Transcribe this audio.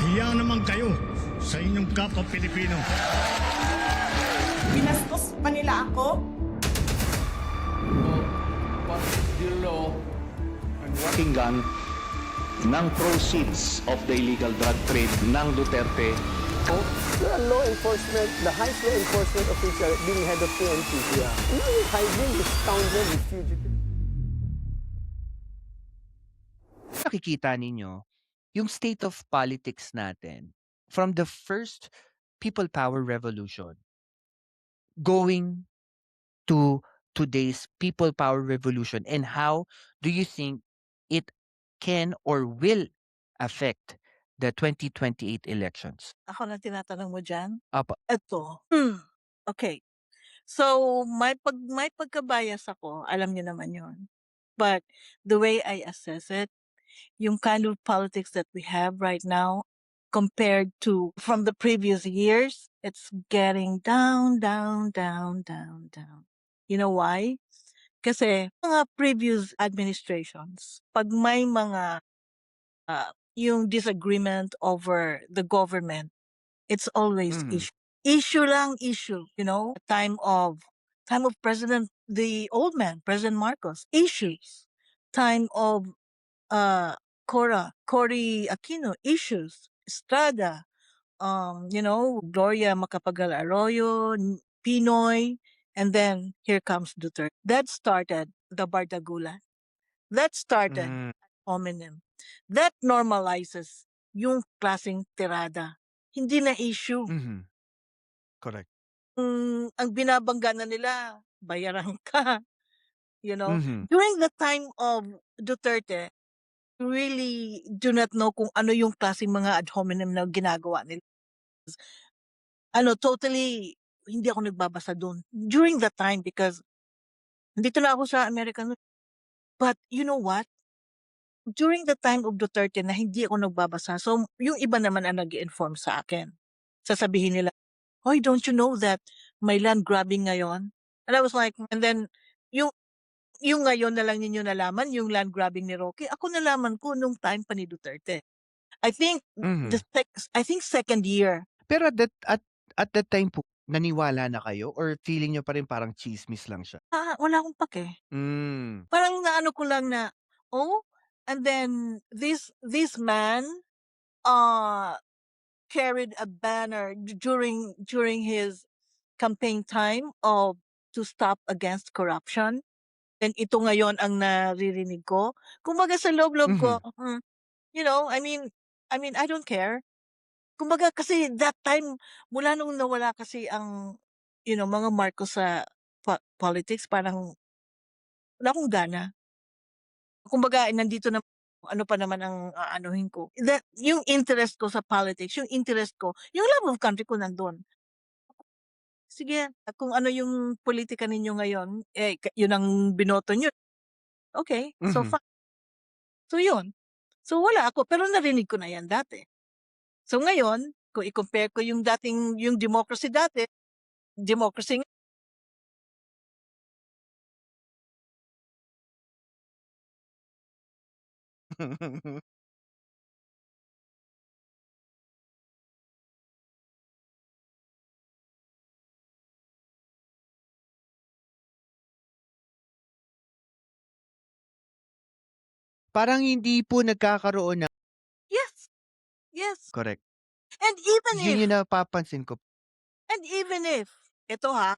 Mahiya naman kayo sa inyong kapwa Pilipino. Binastos pa nila ako. Pakinggan ng proceeds of the illegal drug trade ng Duterte. The law enforcement, the highest law enforcement official being head of PNP. Yeah. Really hiding this scoundrel, this fugitive. Nakikita ninyo yung state of politics natin from the first people power revolution going to today's people power revolution, and how do you think it can or will affect the 2028 elections? Ako na tinatanong mo dyan? Apa. Ito. Okay. So, may pagkabias ako. Alam niyo naman yon. But the way I assess it, yung kind of politics that we have right now compared to from the previous years, it's getting down, down, down, down, down. You know why? Kasi mga previous administrations, pag may mga yung disagreement over the government, it's always issue. Issue lang issue, you know? Time of President, the old man, President Marcos, issues. Time of Cory Aquino, issues. Estrada, Gloria Macapagal Arroyo, Pinoy, and then here comes Duterte. That started the Bardagulan. That started hominem. That normalizes yung klaseng tirada. Hindi na issue. Correct. Ang binabangga na nila, bayaran ka. You know? During the time of Duterte, you really do not know kung ano yung klaseng mga ad hominem na ginagawa nila. Totally, hindi ako nagbabasa doon. During that time, because dito na ako sa Amerika. But you know what? During the time of Duterte na hindi ako nagbabasa, so yung iba naman ang nag-inform sa akin. Sasabihin nila, "Hoy, don't you know that may land grabbing ngayon?" And I was like, and then yung ngayon na lang ninyo nalaman yung land grabbing ni Roque. Ako nalaman ko nung time pa ni Duterte. I think second year. Pero at that time po, naniwala na kayo or feeling nyo pa rin parang chismis lang siya? Wala akong pake. Parang naano ko lang na, and then this man carried a banner during his campaign time of to stop against corruption. Then ito ngayon ang naririnig ko. Kumbaga sa loob-loob ko, I mean, I don't care. Kumbaga kasi that time, mula nung nawala kasi ang, mga Marcos sa politics, parang wala akong gana. Kumbaga, nandito na, ano pa naman ang aanuhin ko. Yung interest ko sa politics, yung interest ko, yung love of country ko nandun. Sige, kung ano yung politika ninyo ngayon, yun ang binoto nyo. Okay, so fine. So yun. So wala ako, pero narinig ko na yan dati. So ngayon, kung i-compare ko yung democracy dati, democracy Parang hindi po nagkakaroon ng... Yes. Correct. And even Yun yung napapansin ko. ito ha,